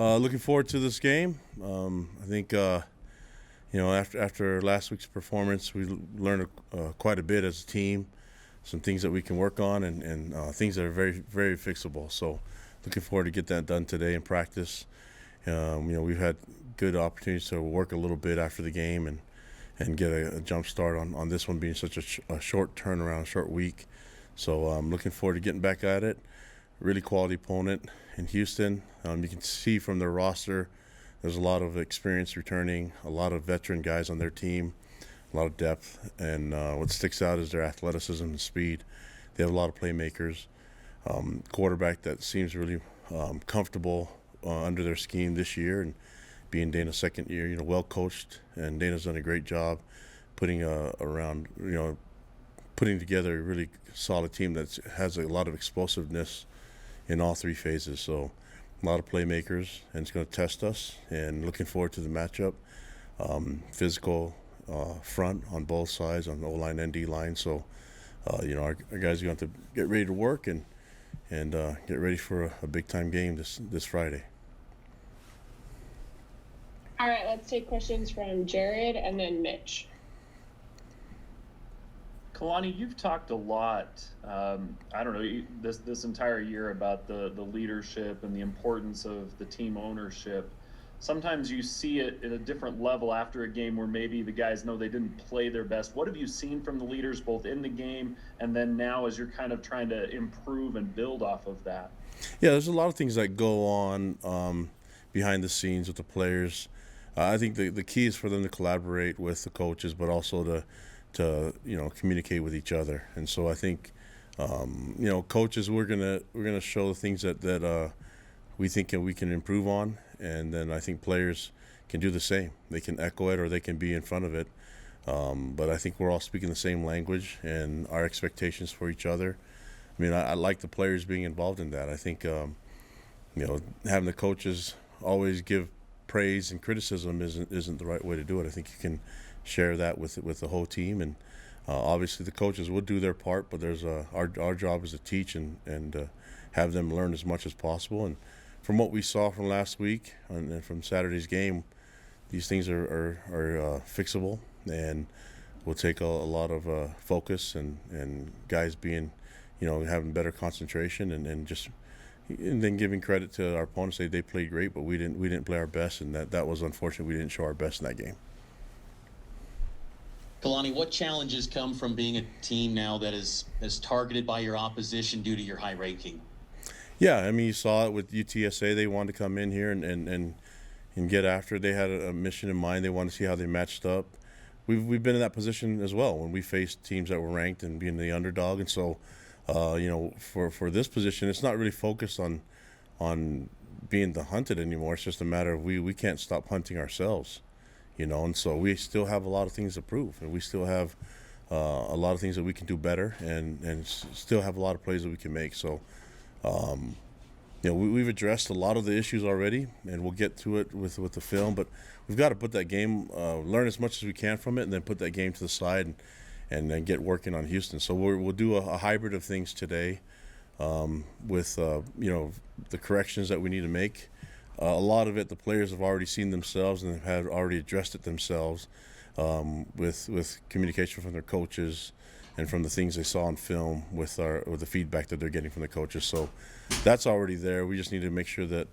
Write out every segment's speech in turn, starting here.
Looking forward to this game. I think after last week's performance, we learned quite a bit as a team. Some things that we can work on and things that are very, very fixable. So, looking forward to get that done today in practice. We've had good opportunities to work a little bit after the game and get a jump start on this one being such a short turnaround, short week. So I'm looking forward to getting back at it. Really quality opponent in Houston. You can see from their roster, there's a lot of experience returning, a lot of veteran guys on their team, a lot of depth, and what sticks out is their athleticism and speed. They have a lot of playmakers. Quarterback that seems really comfortable under their scheme this year, and being Dana's second year, well coached, and Dana's done a great job putting putting together a really solid team that has a lot of explosiveness in all three phases. So a lot of playmakers, and it's going to test us, and looking forward to the matchup. Physical front on both sides, on the O-line and D-line. So, our guys are going to have to get ready to work and get ready for a big-time game this Friday. All right, let's take questions from Jared and then Mitch. Kalani, you've talked a lot, this entire year about the leadership and the importance of the team ownership. Sometimes you see it at a different level after a game where maybe the guys know they didn't play their best. What have you seen from the leaders both in the game and then now as you're kind of trying to improve and build off of that? Yeah, there's a lot of things that go on behind the scenes with the players. I think the key is for them to collaborate with the coaches, but also to communicate with each other. And so I think coaches, we're gonna show the things that we think we can improve on, and then I think players can do the same. They can echo it or they can be in front of it. But I think we're all speaking the same language and our expectations for each other. I mean, I like the players being involved in that. I think having the coaches always give praise and criticism isn't the right way to do it. I think you can share that with the whole team, and obviously the coaches will do their part, but there's our job is to teach and have them learn as much as possible. And from what we saw from last week and from Saturday's game, these things are fixable, and will take a lot of focus and guys being having better concentration and then giving credit to our opponents. They played great, but we didn't play our best, and that was unfortunate. We didn't show our best in that game. Kalani, what challenges come from being a team now that is targeted by your opposition due to your high ranking? Yeah, I mean, you saw it with UTSA. They wanted to come in here and get after it. They had a mission in mind. They wanted to see how they matched up. We've been in that position as well when we faced teams that were ranked and being the underdog. And so, for this position, it's not really focused on being the hunted anymore. It's just a matter of we can't stop hunting ourselves. And so we still have a lot of things to prove, and we still have a lot of things that we can do better, and still have a lot of plays that we can make. So, we've addressed a lot of the issues already, and we'll get to it with the film. But we've got to put that game, learn as much as we can from it, and then put that game to the side and then get working on Houston. So we'll do a hybrid of things today with the corrections that we need to make. A lot of it, the players have already seen themselves and have already addressed it themselves with communication from their coaches and from the things they saw on film with the feedback that they're getting from the coaches. So that's already there. We just need to make sure that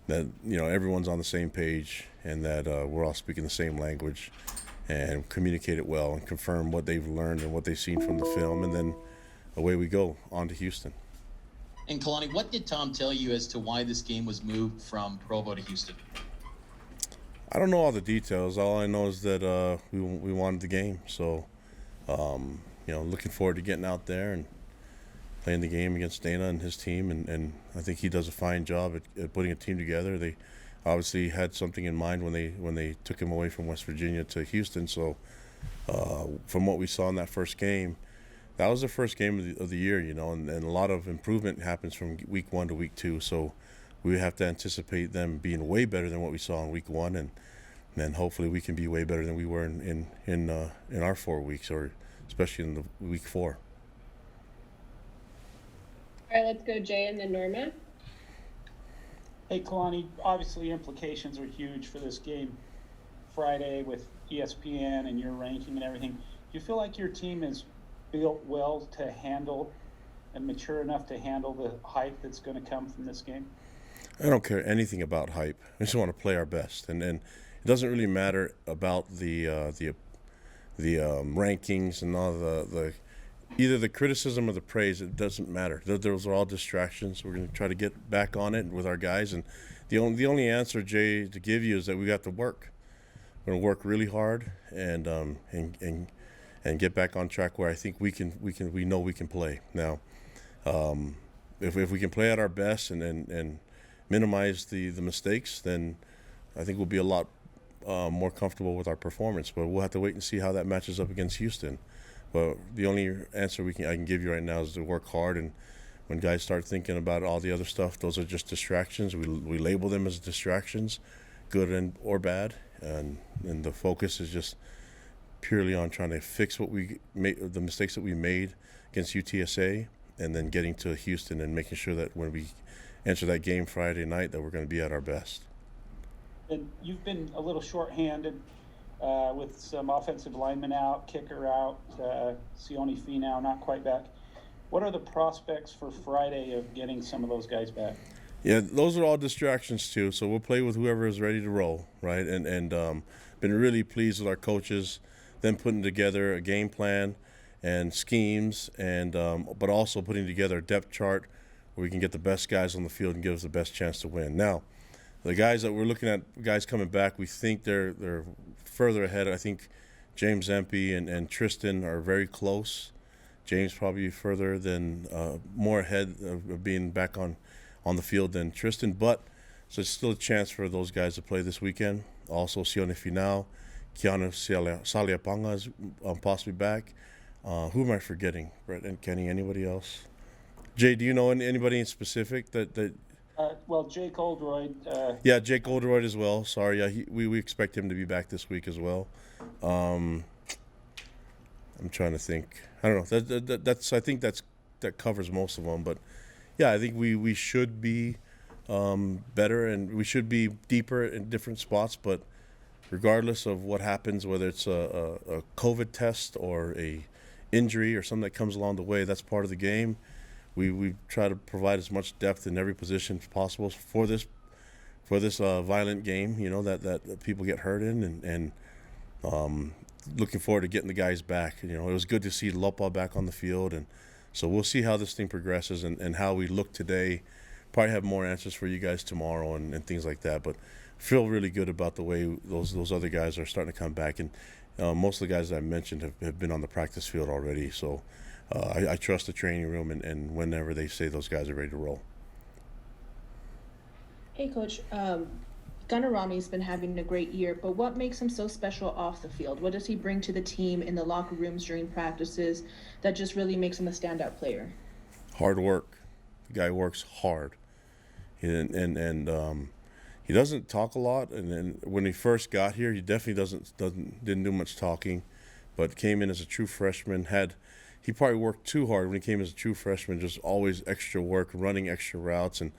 everyone's on the same page and that we're all speaking the same language and communicate it well and confirm what they've learned and what they've seen from the film, and then away we go on to Houston. And Kalani, what did Tom tell you as to why this game was moved from Provo to Houston? I don't know all the details. All I know is that we wanted the game. So, looking forward to getting out there and playing the game against Dana and his team. And I think he does a fine job at putting a team together. They obviously had something in mind when they took him away from West Virginia to Houston. So, from what we saw in that first game, that was the first game of the year, and a lot of improvement happens from week 1 to week 2. So we have to anticipate them being way better than what we saw in week 1, and then hopefully we can be way better than we were in our 4 weeks, or especially in the week 4. All right, let's go Jay and then Norma. Hey, Kalani, obviously implications are huge for this game Friday with ESPN and your ranking and everything. Do you feel like your team is built well to handle and mature enough to handle the hype that's going to come from this game? I don't care anything about hype. I just want to play our best, and it doesn't really matter about the rankings and all the either the criticism or the praise. It doesn't matter. Those are all distractions. We're going to try to get back on it with our guys, and the only answer, Jay, to give you is that we got to work. We're going to work really hard and get back on track where I think we know we can play now. If we can play at our best and minimize the mistakes, then I think we'll be a lot more comfortable with our performance. But we'll have to wait and see how that matches up against Houston. But the only answer I can give you right now is to work hard. And when guys start thinking about all the other stuff, those are just distractions. We label them as distractions, good or bad. And the focus is just purely on trying to fix what we made, the mistakes that we made against UTSA, and then getting to Houston and making sure that when we enter that game Friday night that we're going to be at our best. And you've been a little shorthanded with some offensive linemen out, kicker out, Sione Finau not quite back. What are the prospects for Friday of getting some of those guys back? Yeah, those are all distractions too. So we'll play with whoever is ready to roll, right? And been really pleased with our coaches, them putting together a game plan and schemes, and but also putting together a depth chart where we can get the best guys on the field and give us the best chance to win. Now, the guys that we're looking at, guys coming back, we think they're further ahead. I think James Empey and Tristan are very close. James probably further than more ahead of being back on the field than Tristan, but so it's still a chance for those guys to play this weekend. Also, Sione Finau, Keanu Saliapanga is possibly back. Who am I forgetting? Brett and Kenny, anybody else? Jay, do you know anybody in specific that Well, Jake Oldroyd. Yeah, Jake Oldroyd as well. Sorry, yeah, we expect him to be back this week as well. I'm trying to think. I don't know. That's I think that covers most of them. But yeah, I think we should be better and we should be deeper in different spots. But regardless of what happens, whether it's a COVID test or a injury or something that comes along the way, that's part of the game. We try to provide as much depth in every position as possible for this violent game, that people get hurt in, and looking forward to getting the guys back. It was good to see Lopa back on the field, and so we'll see how this thing progresses and how we look today. Probably have more answers for you guys tomorrow and things like that, but feel really good about the way those other guys are starting to come back, and most of the guys that I mentioned have been on the practice field already, so I trust the training room and whenever they say those guys are ready to roll. Hey, Coach. Gunnar Romney's been having a great year, but what makes him so special off the field? What does he bring to the team in the locker rooms during practices that just really makes him a standout player? Hard work. The guy works hard, and he doesn't talk a lot. And then when he first got here, he definitely didn't do much talking, but came in as a true freshman. He probably worked too hard when he came as a true freshman, just always extra work, running extra routes, and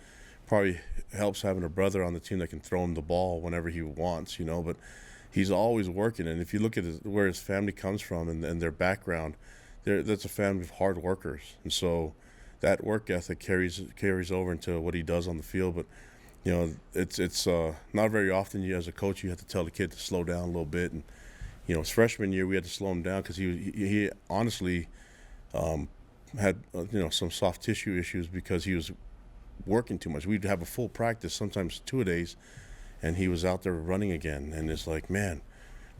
probably helps having a brother on the team that can throw him the ball whenever he wants, but he's always working. And if you look at where his family comes from and their background, that's a family of hard workers. And so that work ethic carries over into what he does on the field. But, it's not very often as a coach you have to tell the kid to slow down a little bit. And, his freshman year we had to slow him down because he honestly had some soft tissue issues because he was working too much. We'd have a full practice, sometimes 2 days, and he was out there running again. And it's like, man,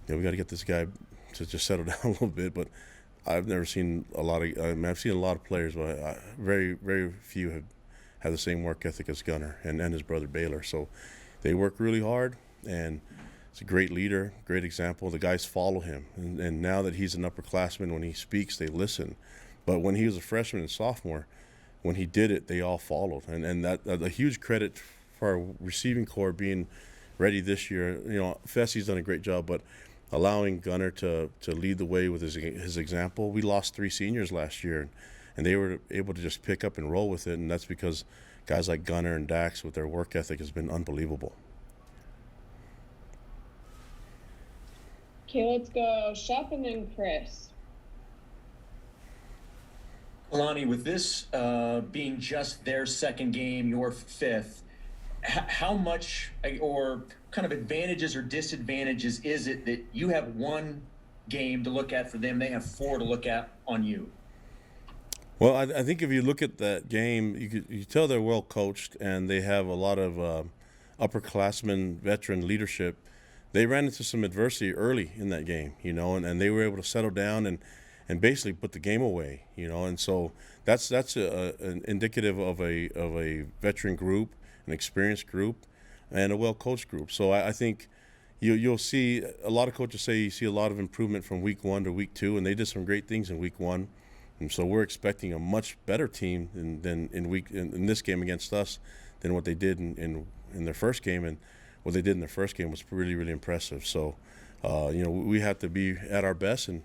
we got to get this guy to just settle down a little bit. But I've never seen I've seen a lot of players, but very, very few have the same work ethic as Gunnar and his brother Baylor. So they work really hard, and he's a great leader, great example. The guys follow him. And now that he's an upperclassman, when he speaks, they listen. But when he was a freshman and sophomore, when he did it, they all followed. And that a huge credit for our receiving corps being ready this year. Fessie's done a great job, but allowing Gunnar to lead the way with his example. We lost 3 seniors last year, and they were able to just pick up and roll with it, and that's because guys like Gunner and Dax with their work ethic has been unbelievable. Okay, let's go Shep and then Chris. Kalani, with this being just their second game, your fifth, how much or kind of advantages or disadvantages is it that you have one game to look at for them, they have four to look at on you? Well, I think if you look at that game, you tell they're well coached and they have a lot of upperclassmen, veteran leadership. They ran into some adversity early in that game, and they were able to settle down and basically put the game away, and so that's an indicative of a veteran group, an experienced group, and a well coached group. So I think you'll see a lot of coaches say you see a lot of improvement from week 1 to week 2, and they did some great things in week 1. And so we're expecting a much better team than in this game against us than what they did in their first game. And what they did in their first game was really, really impressive. So, we have to be at our best, and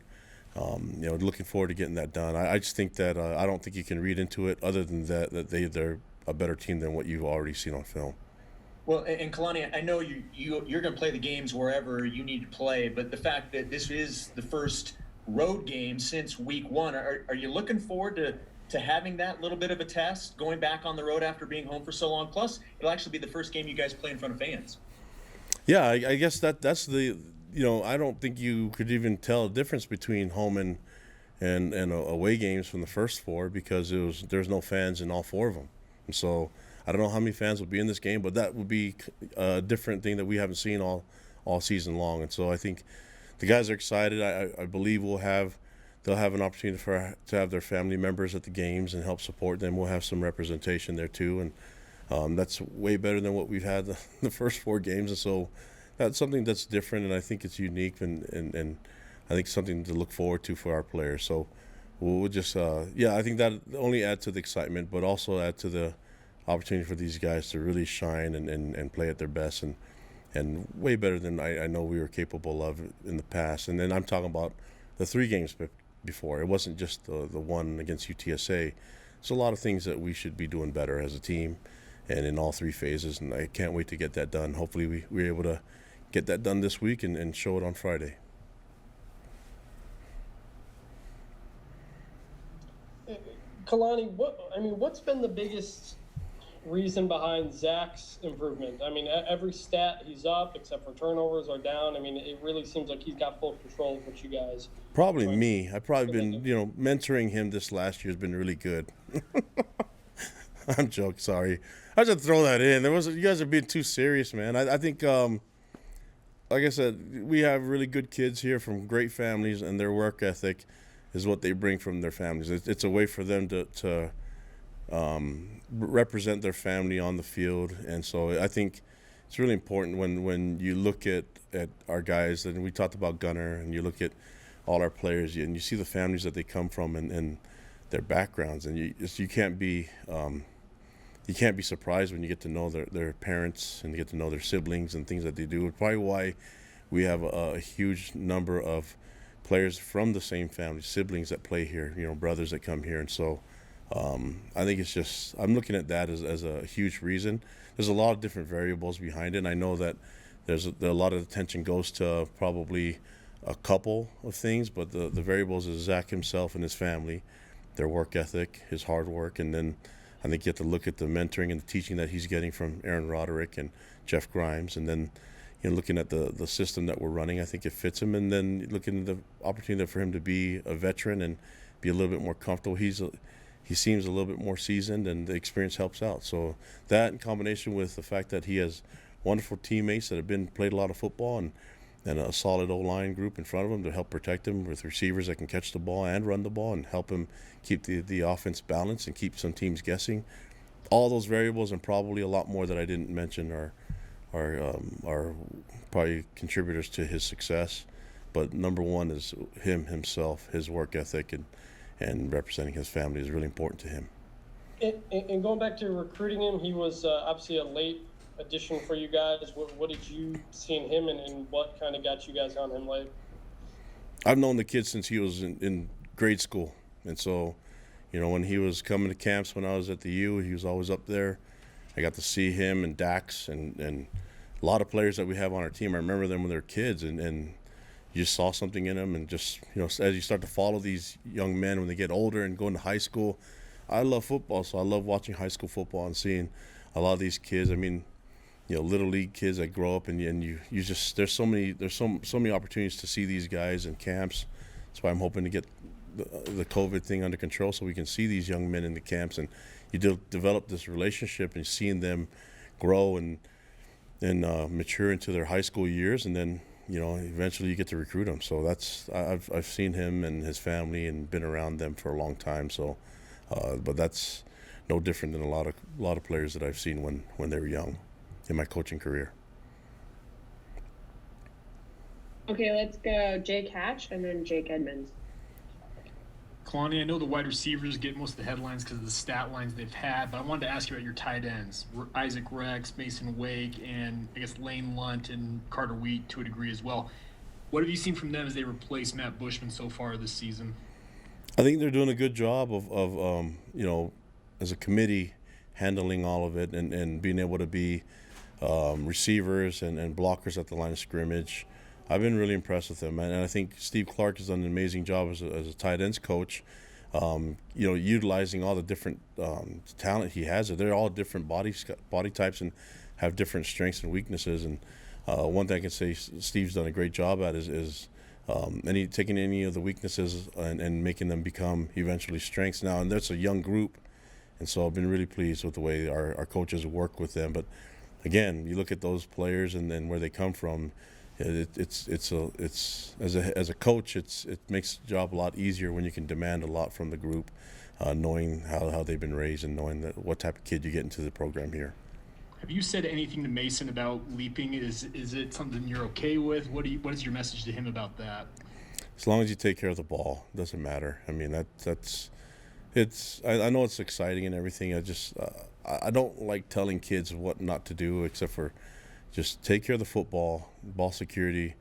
looking forward to getting that done. I just think that I don't think you can read into it other than that they're a better team than what you've already seen on film. Well, and Kalani, I know you're going to play the games wherever you need to play, but the fact that this is the first road game since week 1, are you looking forward to having that little bit of a test, going back on the road after being home for so long? Plus, it'll actually be the first game you guys play in front of fans. Yeah, I guess that's the I don't think you could even tell a difference between home and away games from the first 4 because there's no fans in all 4 of them, and so I don't know how many fans will be in this game, but that would be a different thing that we haven't seen all season long, and so I think the guys are excited. I believe they'll have an opportunity to have their family members at the games and help support them. We'll have some representation there too, and that's way better than what we've had the first 4 games. And so that's something that's different, and I think it's unique, and I think something to look forward to for our players. So we'll just I think that only add to the excitement, but also add to the opportunity for these guys to really shine and play at their best and way better than I know we were capable of in the past. And then I'm talking about the 3 games before. It wasn't just the one against UTSA. There's a lot of things that we should be doing better as a team and in all 3 phases, and I can't wait to get that done. Hopefully we're able to get that done this week and show it on Friday. Kalani, what's been the biggest reason behind Zach's improvement? I mean, every stat he's up except for turnovers are down. I mean, it really seems like he's got full control of what you guys. Probably me. I've probably been, mentoring him this last year has been really good. I'm joking. Sorry. I just throw that in. You guys are being too serious, man. I think, like I said, we have really good kids here from great families, and their work ethic is what they bring from their families. It's a way for them to represent their family on the field, and so I think it's really important when you look at our guys, and we talked about Gunner, and you look at all our players, and you see the families that they come from and their backgrounds, and you can't be surprised when you get to know their parents and you get to know their siblings and things that they do. It's probably why we have a huge number of players from the same family, siblings that play here, brothers that come here, and so I think it's just, I'm looking at that as a huge reason. There's a lot of different variables behind it, and I know that there's a lot of attention goes to probably a couple of things, but the variables is Zach himself and his family, their work ethic, his hard work, and then I think you have to look at the mentoring and the teaching that he's getting from Aaron Roderick and Jeff Grimes, and then looking at the system that we're running, I think it fits him, and then looking at the opportunity for him to be a veteran and be a little bit more comfortable. He seems a little bit more seasoned, and the experience helps out. So that, in combination with the fact that he has wonderful teammates that have played a lot of football, and a solid O-line group in front of him to help protect him with receivers that can catch the ball and run the ball and help him keep the offense balanced and keep some teams guessing. All those variables, and probably a lot more that I didn't mention, are probably contributors to his success. But number one is himself, his work ethic, and representing his family is really important to him. And going back to recruiting him, he was obviously a late addition for you guys. What did you see in him, and what kind of got you guys on him late? I've known the kid since he was in grade school, and so when he was coming to camps when I was at the U, he was always up there. I got to see him and Dax and a lot of players that we have on our team. I remember them when they were kids, and you just saw something in them. And just, as you start to follow these young men when they get older and go into high school, I love football, so I love watching high school football and seeing a lot of these kids. I mean, little league kids that grow up, and you just, there's so many opportunities to see these guys in camps. That's why I'm hoping to get the COVID thing under control so we can see these young men in the camps, and you develop this relationship and seeing them grow and mature into their high school years, and then eventually you get to recruit them. So that's, I've seen him and his family and been around them for a long time. So, but that's no different than a lot of players that I've seen when they were young in my coaching career. Okay, let's go Jake Hatch and then Jake Edmonds. Kalani, I know the wide receivers get most of the headlines because of the stat lines they've had, but I wanted to ask you about your tight ends, Isaac Rex, Mason Wake, and I guess Lane Lunt and Carter Wheat to a degree as well. What have you seen from them as they replace Matt Bushman so far this season? I think they're doing a good job of as a committee, handling all of it and being able to be receivers and blockers at the line of scrimmage. I've been really impressed with them, and I think Steve Clark has done an amazing job as a tight ends coach. Utilizing all the different talent he has. They're all different body types and have different strengths and weaknesses. And one thing I can say Steve's done a great job at is taking any of the weaknesses and making them become eventually strengths now. And that's a young group, and so I've been really pleased with the way our coaches work with them. But again, you look at those players and then where they come from. It's as a coach, it makes the job a lot easier when you can demand a lot from the group, knowing how they've been raised and knowing what type of kid you get into the program here. Have you said anything to Mason about leaping? Is it something you're okay with? What is your message to him about that? As long as you take care of the ball, it doesn't matter. I mean I know it's exciting and everything. I don't like telling kids what not to do, except for just take care of the football, ball security.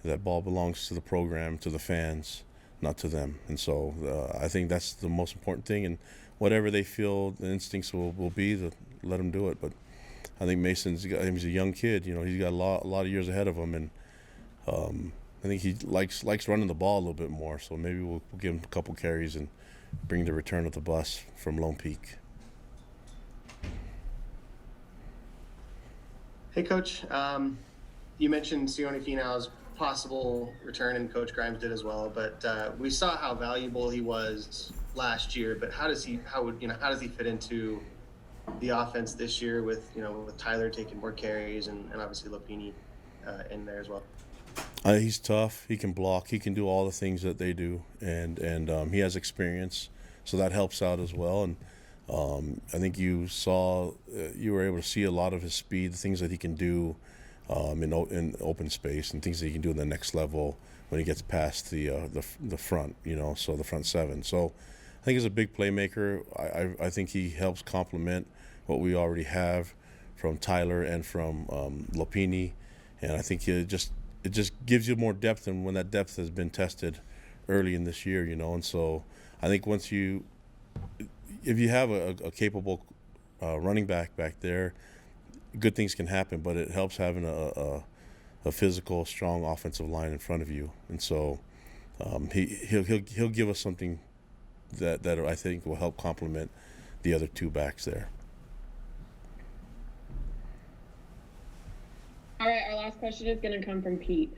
That ball belongs to the program, to the fans, not to them. And so I think that's the most important thing. And whatever they feel the instincts will be, to let them do it. But I think he's a young kid. He's got a lot of years ahead of him, and I think he likes running the ball a little bit more. So maybe we'll give him a couple carries and bring the return of the bus from Lone Peak. Hey, Coach. You mentioned Sione Finau's possible return, and Coach Grimes did as well. But we saw how valuable he was last year. But how does he fit into the offense this year with Tyler taking more carries and obviously Lopini in there as well? He's tough. He can block. He can do all the things that they do, and he has experience, so that helps out as well. And I think you were able to see a lot of his speed, the things that he can do in open space, and things that he can do in the next level when he gets past the front, so the front seven. So I think he's a big playmaker. I think he helps complement what we already have from Tyler and from Lopini, and I think it just gives you more depth, and when that depth has been tested early in this year, and so I think if you have a capable running back there, good things can happen, but it helps having a physical, strong offensive line in front of you. And so he'll give us something that I think will help complement the other two backs there. All right, our last question is going to come from Pete.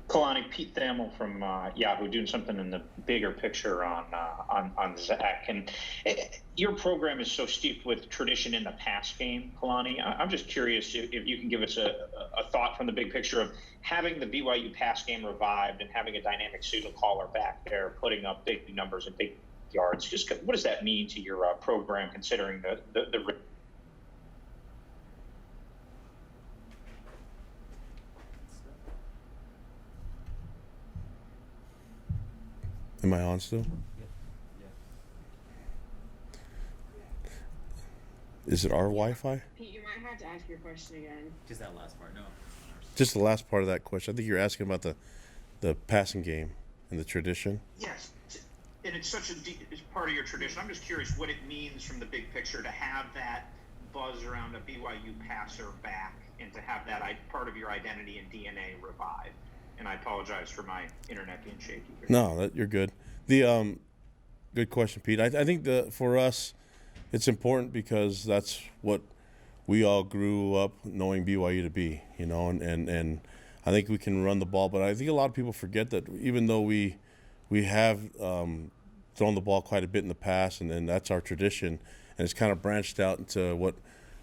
Kalani, Pete Thamel from Yahoo, doing something in the bigger picture on Zach. And your program is so steeped with tradition in the pass game, Kalani. I'm just curious if you can give us a thought from the big picture of having the BYU pass game revived and having a dynamic signal caller back there, putting up big numbers and big yards. Just what does that mean to your program, considering the Am I on still? Is it our Wi-Fi? Pete, you might have to ask your question again. Just that last part, no. Just the last part of that question. I think you're asking about the passing game and the tradition. Yes. and it's such it's part of your tradition. I'm just curious what it means from the big picture to have that buzz around a BYU passer back and to have that part of your identity and DNA revive. And I apologize for my internet being shaky here. No, you're good. The good question, Pete. I think for us, it's important because that's what we all grew up knowing BYU to be, and I think we can run the ball. But I think a lot of people forget that even though we have thrown the ball quite a bit in the past, and that's our tradition, and it's kind of branched out into what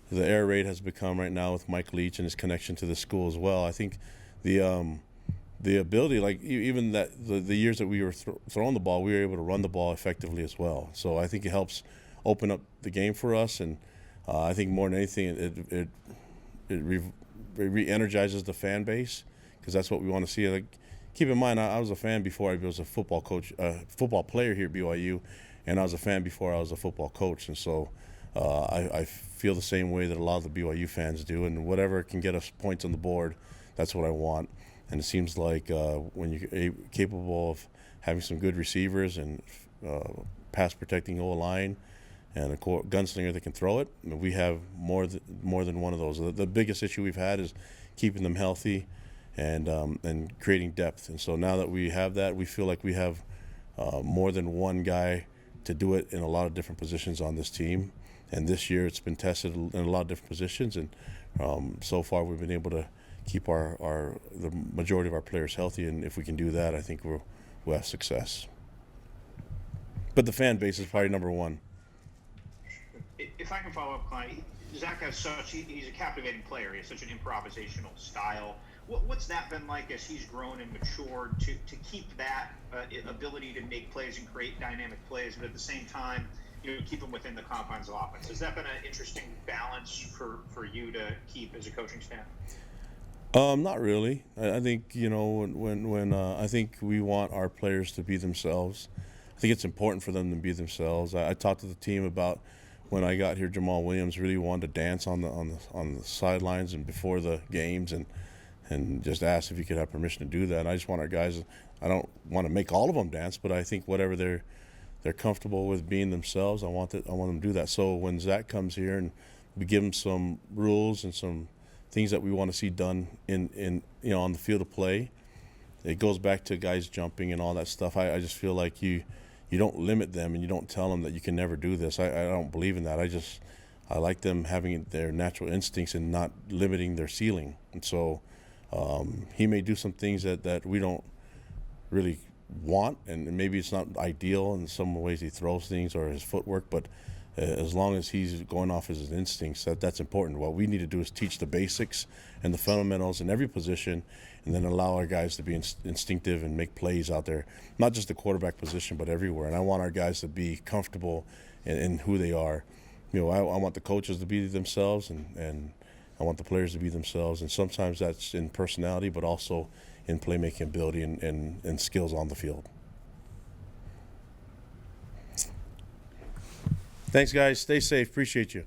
the air raid has become right now with Mike Leach and his connection to the school as well. I think the ability, like even that the years that we were throwing the ball, we were able to run the ball effectively as well. So I think it helps open up the game for us, and I think more than anything, it re-energizes the fan base because that's what we want to see. Like, keep in mind, I was a fan before I was a football coach, football player here at BYU, and I was a fan before I was a football coach, and so I feel the same way that a lot of the BYU fans do, and whatever can get us points on the board, that's what I want. And it seems like when you're capable of having some good receivers and pass protecting O-line and a gunslinger that can throw it, we have more than one of those. The biggest issue we've had is keeping them healthy and creating depth. And so now that we have that, we feel like we have more than one guy to do it in a lot of different positions on this team. And this year it's been tested in a lot of different positions, and so far we've been able to keep the majority of our players healthy, and if we can do that, I think we'll have success. But the fan base is probably number one. If I can follow up, Kalani, Zach has he's a captivating player. He has such an improvisational style. What's that been like as he's grown and matured to keep that ability to make plays and create dynamic plays, but at the same time, keep him within the confines of offense? Has that been an interesting balance for you to keep as a coaching staff? Not really. I think when I think we want our players to be themselves. I think it's important for them to be themselves. I talked to the team about when I got here. Jamal Williams really wanted to dance on the sidelines and before the games, and just asked if he could have permission to do that. And I just want our guys. I don't want to make all of them dance, but I think whatever they're comfortable with being themselves, I want them to do that. So when Zach comes here and we give him some rules and some things that we want to see done in on the field of play, it goes back to guys jumping and all that stuff. I just feel like you don't limit them and you don't tell them that you can never do this. I don't believe in that. I like them having their natural instincts and not limiting their ceiling. And so he may do some things that we don't really want, and maybe it's not ideal in some ways he throws things or his footwork, but as long as he's going off his instincts, that's important. What we need to do is teach the basics and the fundamentals in every position, and then allow our guys to be instinctive and make plays out there, not just the quarterback position, but everywhere. And I want our guys to be comfortable in who they are. I want the coaches to be themselves, and I want the players to be themselves. And sometimes that's in personality, but also in playmaking ability and skills on the field. Thanks, guys. Stay safe. Appreciate you.